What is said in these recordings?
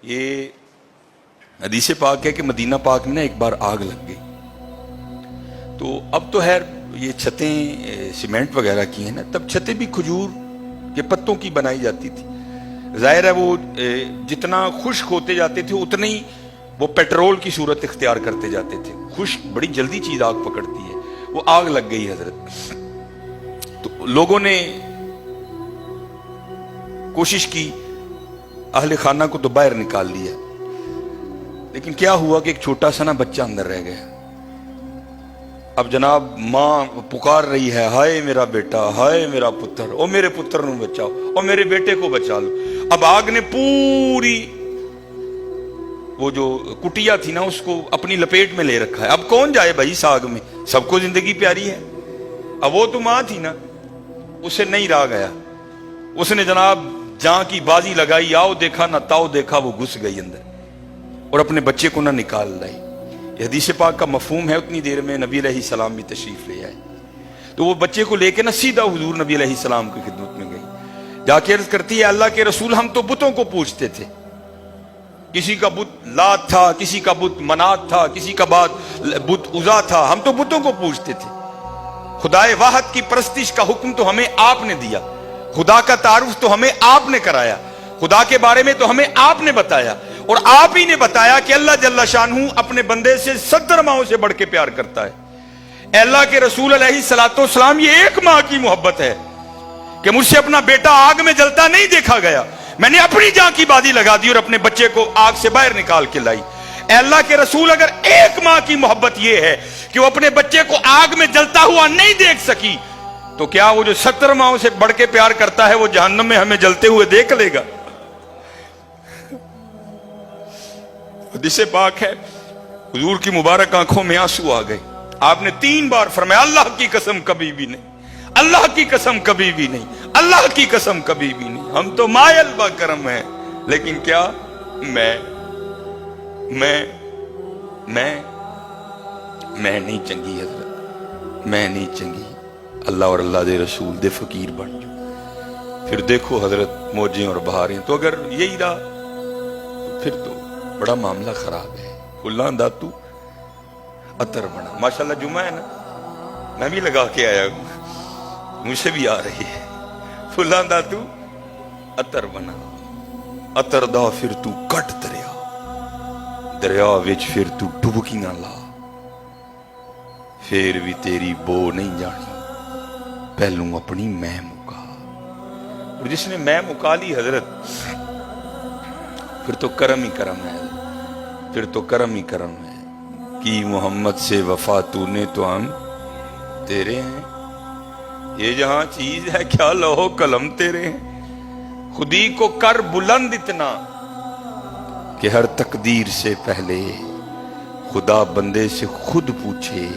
یہ حدیث پاک ہے کہ مدینہ پاک میں نا ایک بار آگ لگ گئی. تو اب تو خیر یہ چھتیں سیمنٹ وغیرہ کی ہیں نا, تب چھتیں بھی کھجور کے پتوں کی بنائی جاتی تھی. ظاہر ہے وہ جتنا خشک ہوتے جاتے تھے اتنا ہی وہ پیٹرول کی صورت اختیار کرتے جاتے تھے. خشک بڑی جلدی چیز آگ پکڑتی ہے. وہ آگ لگ گئی حضرت. تو لوگوں نے کوشش کی, اہل خانہ کو تو باہر نکال لیا, لیکن کیا ہوا کہ ایک چھوٹا سا نا بچہ اندر رہ گیا. اب جناب ماں پکار رہی ہے, ہائے میرا بیٹا, ہائے میرا پتر, او میرے پتر نو بچاؤ, او میرے بیٹے کو بچا لو. اب آگ نے پوری وہ جو کٹیا تھی نا اس کو اپنی لپیٹ میں لے رکھا ہے. اب کون جائے بھائی اس آگ میں, سب کو زندگی پیاری ہے. اب وہ تو ماں تھی نا, اسے نہیں رہا گیا. اس نے جناب جہاں کی بازی لگائی, آؤ دیکھا نہ تاؤ دیکھا, وہ گھس گئی اندر اور اپنے بچے کو نہ نکال لائی. یہ حدیث پاک کا مفہوم ہے. اتنی دیر میں نبی علیہ السلام بھی تشریف لے آئے. تو وہ بچے کو لے کے نا سیدھا حضور نبی علیہ السلام کی خدمت میں گئی. جا کے عرض کرتی ہے, اللہ کے رسول ہم تو بتوں کو پوجتے تھے. کسی کا بت لات تھا, کسی کا بت منات تھا, کسی کا بت عزا تھا. ہم تو بتوں کو پوجتے تھے. خدائے واحد کی پرستش کا حکم تو ہمیں آپ نے دیا, خدا کا تعارف تو ہمیں آپ نے کرایا, خدا کے بارے میں تو ہمیں آپ نے بتایا, اور آپ ہی نے بتایا کہ اللہ جل شانہ اپنے بندے سے 70 ماؤں سے بڑھ کے پیار کرتا ہے. اے اللہ کے رسول علیہ الصلوۃ والسلام, یہ ایک ماں کی محبت ہے کہ مجھ سے اپنا بیٹا آگ میں جلتا نہیں دیکھا گیا, میں نے اپنی جان کی بازی لگا دی اور اپنے بچے کو آگ سے باہر نکال کے لائی. اے اللہ کے رسول, اگر ایک ماں کی محبت یہ ہے کہ وہ اپنے بچے کو آگ میں جلتا ہوا نہیں دیکھ سکی, تو کیا وہ جو 70 ماؤں سے بڑھ کے پیار کرتا ہے وہ جہنم میں ہمیں جلتے ہوئے دیکھ لے گا؟ حدیث پاک ہے, حضور کی مبارک آنکھوں میں آنسو آ گئے. آپ نے 3 بار فرمایا, اللہ کی قسم کبھی بھی نہیں, اللہ کی قسم کبھی بھی نہیں, اللہ کی قسم کبھی بھی نہیں. ہم تو مائل با کرم ہیں, لیکن کیا میں نہیں چنگی حضرت, میں نہیں چنگی. اللہ اور اللہ دے رسول دے فقیر بن جو. پھر دیکھو حضرت موجیں اور بہاریں. تو اگر یہی رہا تو پھر تو بڑا معاملہ خراب ہے. اللہ داتو عطر بنا. ماشاءاللہ جمعہ ہے نا, میں بھی لگا کے آیا ہوں, مجھ سے بھی آ رہی ہے. فلاں داتو عطر بنا, عطر دا پھر تو کٹ دریا, دریا وچ پھر تو ڈبکی نہ لا, پھر بھی تیری بو نہیں جانی, پہلوں اپنی میں مکا. اور جس نے میں مکا لی حضرت, پھر تو کرم ہی کرم ہے, پھر تو کرم ہی کرم ہے. کی محمد سے وفا تو نے تو ہم تیرے ہیں, یہ جہاں چیز ہے کیا لوح قلم تیرے ہیں. خودی کو کر بلند اتنا کہ ہر تقدیر سے پہلے خدا بندے سے خود پوچھے,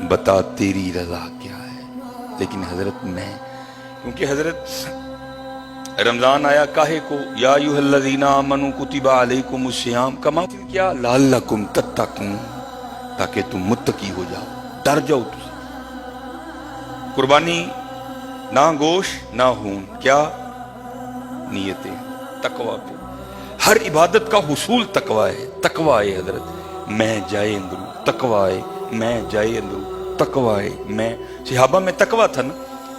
بتا تیری رضا کیا ہے. لیکن حضرت میں, کیونکہ حضرت رمضان آیا کاہے کو, یا ایھا الذین آمنوا کتب علیکم الصیام کما کیا لعلکم تتقون, تاکہ تم متقی ہو جاؤ, ڈر جاؤ. تم قربانی نہ گوشت نہ خون, کیا نیتیں تقوی پہ. ہر عبادت کا حصول تقوی ہے. تقوی ہے حضرت, میں جائے اندرو تقوی ہے, میں جائے اندرو تقوی ہے. میں صحابہ میں تقوی تھا نا.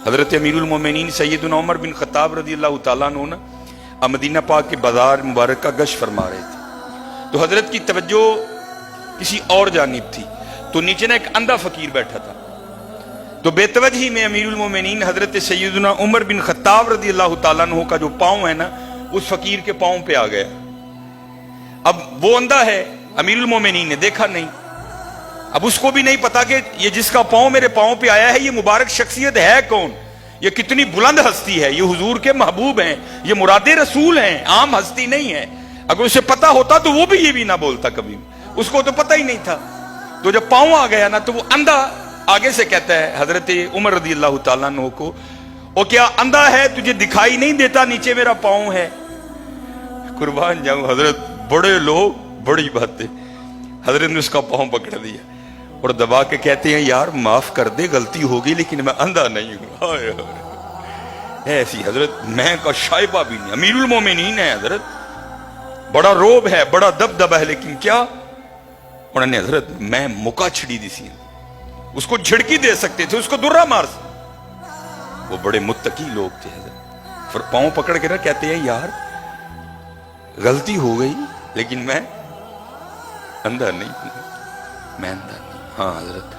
حضرت امیر المومنین سیدنا عمر بن خطاب رضی اللہ تعالیٰ عنہ نا مدینہ پاک کے بازار مبارک کا گشت فرما رہے تھے. تو حضرت کی توجہ کسی اور جانب تھی. تو نیچے نا ایک اندھا فقیر بیٹھا تھا. تو بے توجہی میں امیر المومنین حضرت سیدنا عمر بن خطاب رضی اللہ تعالیٰ عنہ کا جو پاؤں ہے نا اس فقیر کے پاؤں پہ آ گیا. اب وہ اندھا ہے, امیر المومنین نے دیکھا نہیں. اب اس کو بھی نہیں پتا کہ یہ جس کا پاؤں میرے پاؤں پہ آیا ہے یہ مبارک شخصیت ہے کون, یہ کتنی بلند ہستی ہے, یہ حضور کے محبوب ہیں, یہ مراد رسول ہیں, عام ہستی نہیں ہے. اگر اسے پتا ہوتا تو وہ بھی یہ بھی نہ بولتا کبھی, اس کو تو پتہ ہی نہیں تھا. تو جب پاؤں آ گیا نا تو وہ اندھا آگے سے کہتا ہے حضرت عمر رضی اللہ تعالیٰ عنہ کو, او کیا اندھا ہے, تجھے دکھائی نہیں دیتا نیچے میرا پاؤں ہے؟ قربان جاؤں حضرت, بڑے لوگ بڑی باتیں. حضرت نے اس کا پاؤں پکڑ دیا اور دبا کے کہتے ہیں, یار معاف کر دے, غلطی ہوگی لیکن میں اندھا نہیں ہوں. ایسی حضرت میں کا شائبہ بھی نہیں, امیر المومنین ہے حضرت, بڑا روب ہے, بڑا دبدبا ہے, لیکن کیا انہوں نے حضرت میں مکا چھڑی دی سی, اس کو جھڑکی دے سکتے تھے, اس کو درہ مار سکتے. وہ بڑے متقی لوگ تھے حضرت. پھر پاؤں پکڑ کے نہ کہتے ہیں یار غلطی ہو گئی لیکن میں اندھا نہیں, میں اندھا نہیں. ہاں حضرت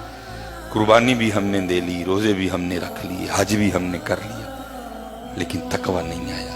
قربانی بھی ہم نے دے لی, روزے بھی ہم نے رکھ لیے, حج بھی ہم نے کر لیا, لیکن تقویٰ نہیں آیا.